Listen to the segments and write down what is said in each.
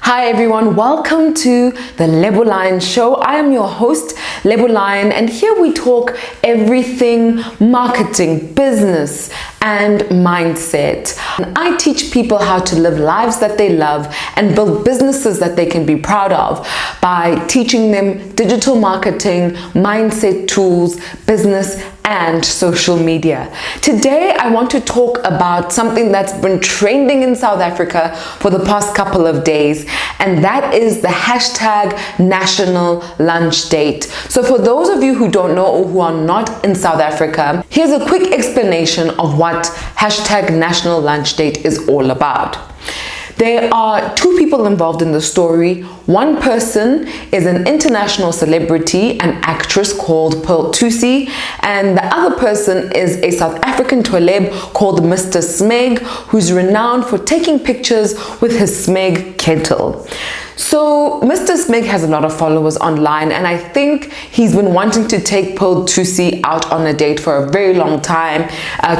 Hi everyone, welcome to the Lebo show. I am your host, Lebo, and here we talk everything marketing, business, and mindset. I teach people how to live lives that they love and build businesses that they can be proud of by teaching them digital marketing, mindset tools, business, and social media. Today, I want to talk about something that's been trending in South Africa for the past couple of days, and that is the hashtag National Lunch Date. So for those of you who don't know or who are not in South Africa, here's a quick explanation of what hashtag National Lunch Date is all about. There are two people involved in the story. One person is an international celebrity, an actress called Thusi, and the other person is a South African celeb called Mr. Smeg, who's renowned for taking pictures with his Smeg kettle. So Mr. Smeg has a lot of followers online, and I think he's been wanting to take Thusi out on a date for a very long time,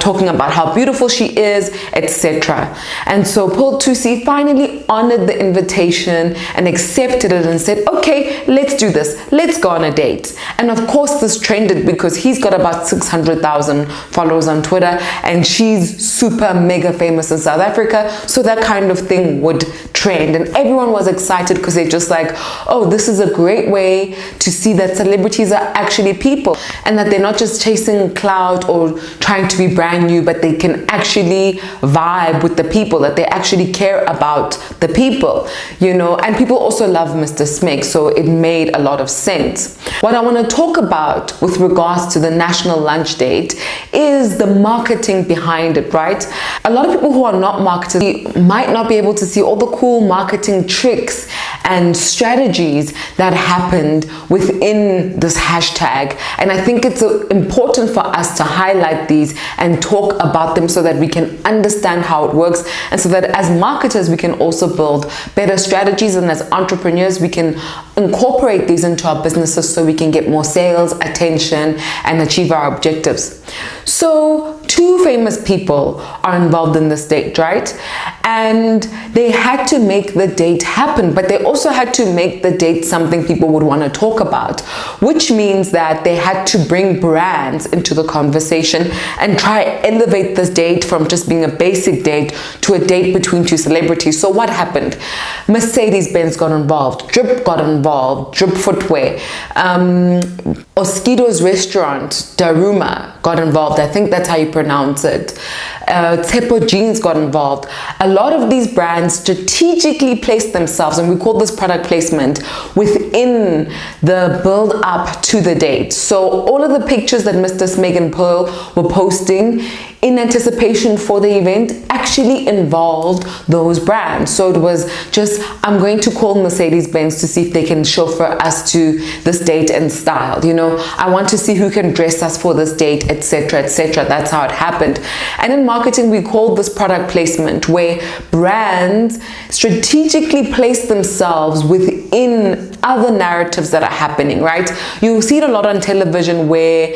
talking about how beautiful she is, etc. And so Thusi finally honored the invitation and accepted it and said, okay, let's do this. Let's go on a date. And of course, this trended because he's got about 600,000 followers on Twitter, and she's super mega famous in South Africa. So that kind of thing would trend, and everyone was excited because they're just like, oh, this is a great way to see that celebrities are actually people and that they're not just chasing clout or trying to be brand new, but they can actually vibe with the people, that they actually care about the people, you know. And people also love Mr. Smeg, so it made a lot of sense. What I want to talk about with regards to the National Lunch Date is the marketing behind it, right? A lot of people who are not marketers might not be able to see all the cool marketing tricks and strategies that happened within this hashtag, and I think it's important for us to highlight these and talk about them so that we can understand how it works, and so that as marketers we can also build better strategies, and as entrepreneurs we can incorporate these into our businesses so we can get more sales, attention, and achieve our objectives. So two famous people are involved in this date, right? And they had to make the date happen, but they also had to make the date something people would want to talk about, which means that they had to bring brands into the conversation and try elevate this date from just being a basic date to a date between two celebrities. So what happened? Mercerdes got involved, Drip got involved, Drip Footwear, Oskido's restaurant, Daruma, got involved. I think that's how you pronounce it. Tshepo Jeans got involved. A lot of these brands strategically placed themselves, and we call this product placement, within the build up to the date. So all of the pictures that Mr. Smeg and Pearl were posting in anticipation for the event actually involved those brands. So it was just, I'm going to call Mercedes-Benz to see if they can chauffeur us to this date in style. You know, I want to see who can dress us for this date, etc., etc. That's how it happened. And in marketing, we call this product placement, where brands strategically place themselves within other narratives that are happening, right? You'll see it a lot on television where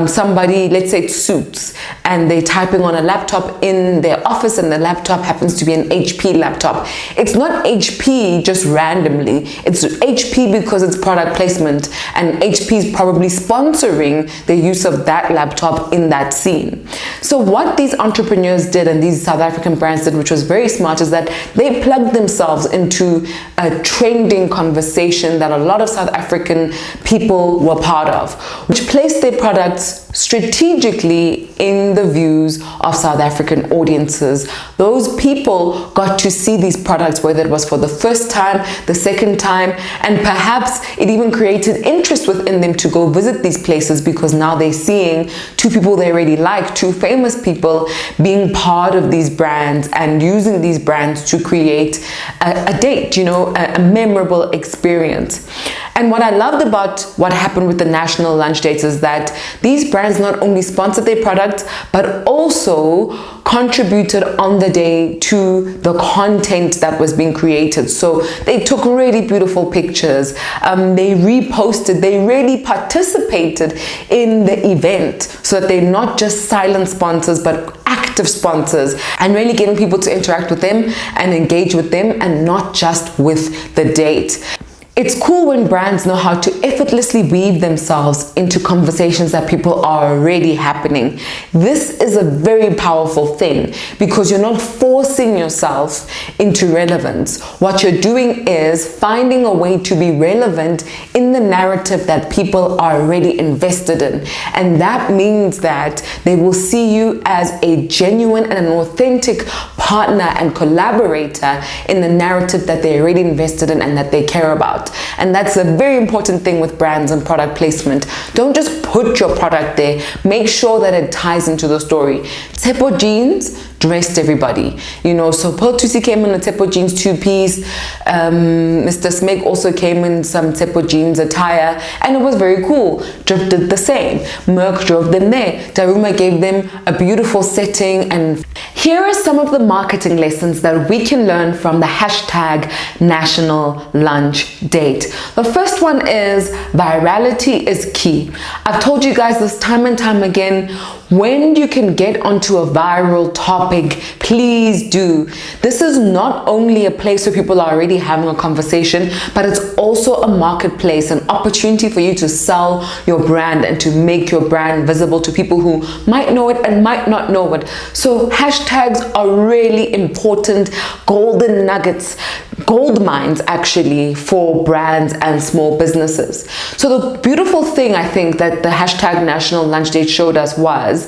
somebody, let's say it's Suits, and they're typing on a laptop in their office, and the laptop happens to be an HP laptop. It's not HP just randomly, it's HP because it's product placement, and HP is probably sponsoring the use of that laptop in that scene. So what these entrepreneurs did, and these South African brands did, which was very smart, is that they plugged themselves into a trending conversation that a lot of South African people were part of, which placed their products strategically in the views of South African audiences. Those people got to see these products, whether it was for the first time, the second time, and perhaps it even created interest within them to go visit these places, because now they're seeing two people they already like, two famous people, being part of these brands and using these brands to create a date, you know, a memorable experience. And what I loved about what happened with the National Lunch Dates is that these brands not only sponsored their products, but also contributed on the day to the content that was being created. So they took really beautiful pictures, they reposted, they really participated in the event, so that they're not just silent sponsors, but active active sponsors, and really getting people to interact with them and engage with them, and not just with the date. It's cool when brands know how to effortlessly weave themselves into conversations that people are already happening. This is a very powerful thing because you're not forcing yourself into relevance. What you're doing is finding a way to be relevant in the narrative that people are already invested in. And that means that they will see you as a genuine and an authentic partner and collaborator in the narrative that they're already invested in and that they care about. And that's a very important thing with brands and product placement. Don't just put your product there. Make sure that it ties into the story. Tshepo Jeans dressed everybody, you know. So Thusi came in a Tshepo Jeans two-piece. Mr. Smeg also came in some Tshepo Jeans attire, and it was very cool. Drip did the same. Merc drove them there. Daruma gave them a beautiful setting. And here are some of the marketing lessons that we can learn from the hashtag National Lunch Date. The first one is virality is key. I've told you guys this time and time again. When you can get onto a viral topic, please do. This is not only a place where people are already having a conversation, but it's also a marketplace, an opportunity for you to sell your brand and to make your brand visible to people who might know it and might not know it. So hashtags are really important golden nuggets, gold mines actually, for brands and small businesses. So the beautiful thing I think that the hashtag National Lunch Date showed us was,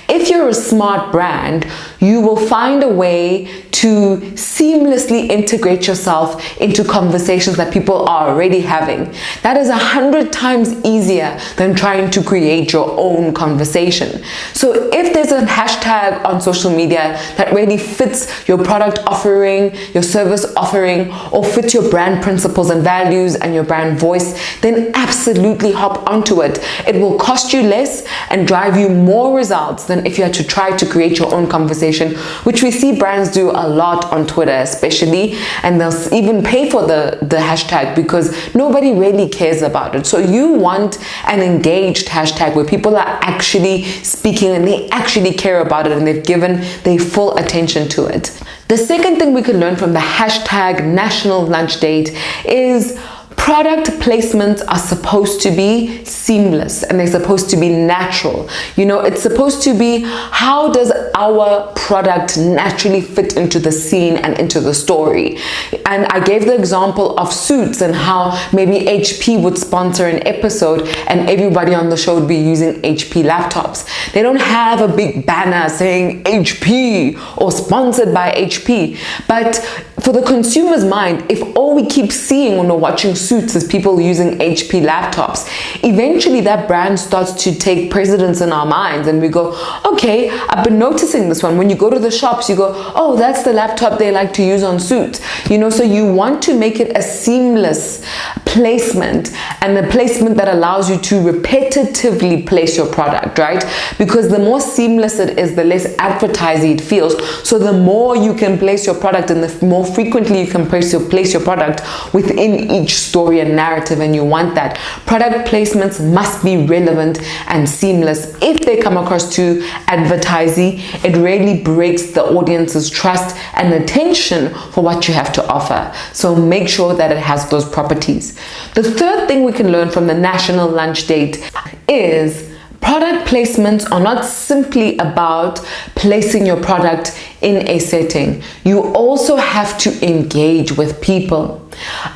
if you're a smart brand, you will find a way to seamlessly integrate yourself into conversations that people are already having. That is 100 times easier than trying to create your own conversation. So if there's a hashtag on social media that really fits your product offering, your service offering, or fits your brand principles and values and your brand voice, then absolutely hop onto it. It will cost you less and drive you more results than if you had to try to create your own conversation, which we see brands do a lot on Twitter especially, and they'll even pay for the hashtag because nobody really cares about it. So you want an engaged hashtag where people are actually speaking and they actually care about it and they've given their full attention to it. The second thing we can learn from the hashtag National Lunch Date is product placements are supposed to be seamless and they're supposed to be natural. You know, it's supposed to be, how does our product naturally fit into the scene and into the story? And I gave the example of Suits and how maybe HP would sponsor an episode and everybody on the show would be using HP laptops. They don't have a big banner saying HP or sponsored by HP. But for the consumer's mind, if all we keep seeing when we're watching Suits is people using HP laptops, eventually that brand starts to take precedence in our minds and we go, okay, I've been noticing this one. When you go to the shops, you go, oh, that's the laptop they like to use on Suits. You know, so you want to make it a seamless placement, and the placement that allows you to repetitively place your product, right? Because the more seamless it is, the less advertising it feels. So the more you can place your product and the more frequently you can place your product within each story and narrative, and you want that. Product placements must be relevant and seamless. If they come across too advertising, it really breaks the audience's trust and attention for what you have to offer. So make sure that it has those properties. The third thing we can learn from the National Lunch Date is product placements are not simply about placing your product in a setting. You also have to engage with people.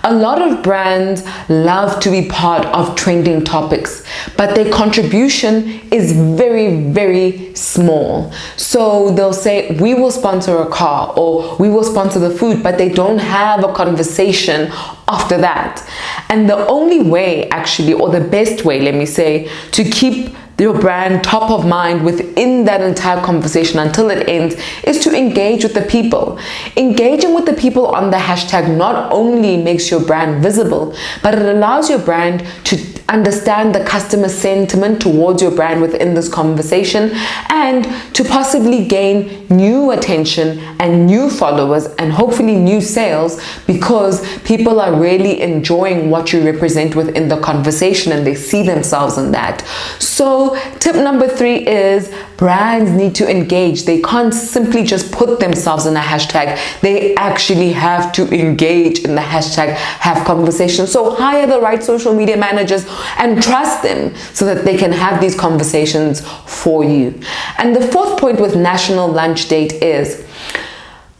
A lot of brands love to be part of trending topics, but their contribution is very, very small. So they'll say, we will sponsor a car or we will sponsor the food, but they don't have a conversation after that. And the only way actually, or the best way, let me say, to keep your brand top of mind within that entire conversation until it ends is to engage with the people. Engaging with the people on the hashtag not only makes makes your brand visible, but it allows your brand to understand the customer sentiment towards your brand within this conversation, and to possibly gain new attention and new followers and hopefully new sales, because people are really enjoying what you represent within the conversation and they see themselves in that. So tip number 3 is brands need to engage. They can't simply just put themselves in a hashtag. They actually have to engage in the hashtag, have conversations. So hire the right social media managers and trust them so that they can have these conversations for you. And the 4th point with National Lunch Date is,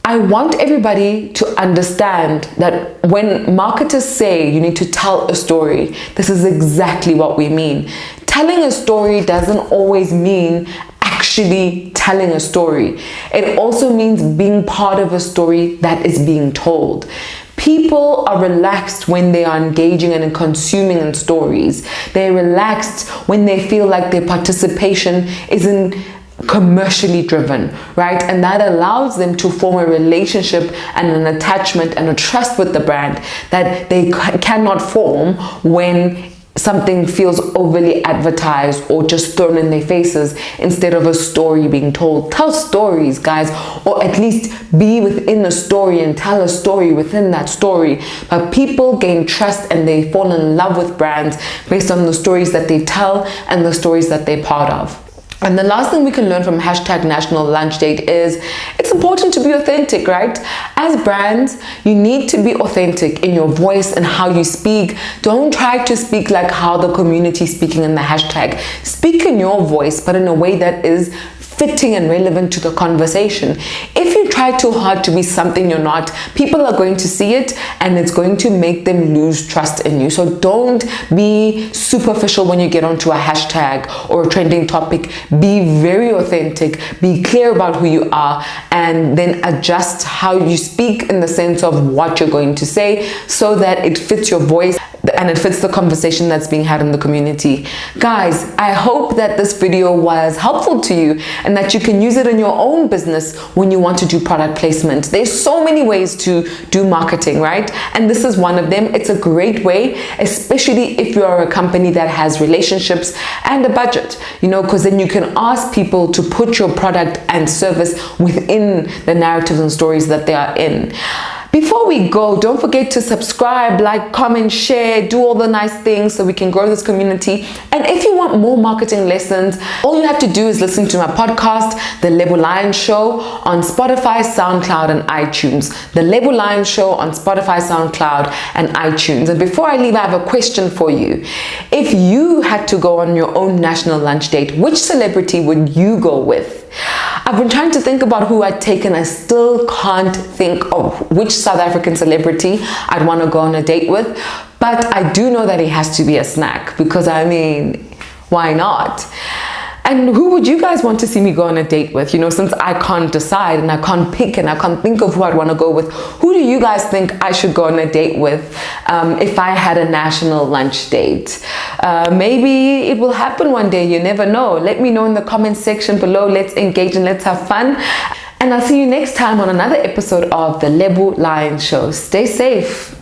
I want everybody to understand that when marketers say you need to tell a story, this is exactly what we mean. Telling a story doesn't always mean actually telling a story. It also means being part of a story that is being told. People are relaxed when they are engaging and consuming in stories. They're relaxed when they feel like their participation isn't commercially driven, right? And that allows them to form a relationship and an attachment and a trust with the brand that they cannot form when something feels overly advertised or just thrown in their faces instead of a story being told. Tell stories, guys, or at least be within a story and tell a story within that story. But people gain trust and they fall in love with brands based on the stories that they tell and the stories that they're part of. And the last thing we can learn from hashtag National Lunch Date is it's important to be authentic, right? As brands, you need to be authentic in your voice and how you speak. Don't try to speak like how the community is speaking in the hashtag. Speak in your voice, but in a way that is fitting and relevant to the conversation. If you try too hard to be something you're not, people are going to see it and it's going to make them lose trust in you. So don't be superficial when you get onto a hashtag or a trending topic. Be very authentic, be clear about who you are, and then adjust how you speak in the sense of what you're going to say so that it fits your voice and it fits the conversation that's being had in the community. Guys, I hope that this video was helpful to you and that you can use it in your own business when you want to do product placement. There's so many ways to do marketing, right? And this is one of them. It's a great way, especially if you are a company that has relationships and a budget, because then you can ask people to put your product and service within the narratives and stories that they are in. Before we go, don't forget to subscribe, like, comment, share, do all the nice things so we can grow this community. And if you want more marketing lessons, all you have to do is listen to my podcast, The Lebo Show, on Spotify, SoundCloud, and iTunes. The Lebo Show on Spotify, SoundCloud, and iTunes. And before I leave, I have a question for you. If you had to go on your own national lunch date, which celebrity would you go with? I've been trying to think about who I'd take and I still can't think of which South African celebrity I'd want to go on a date with, but I do know that he has to be a snack because why not? And who would you guys want to see me go on a date with? Since I can't decide and I can't pick and I can't think of who I'd want to go with, who do you guys think I should go on a date with if I had a national lunch date? Maybe it will happen one day, you never know. Let me know in the comment section below. Let's engage and let's have fun. And I'll see you next time on another episode of The Lebo Show. Stay safe.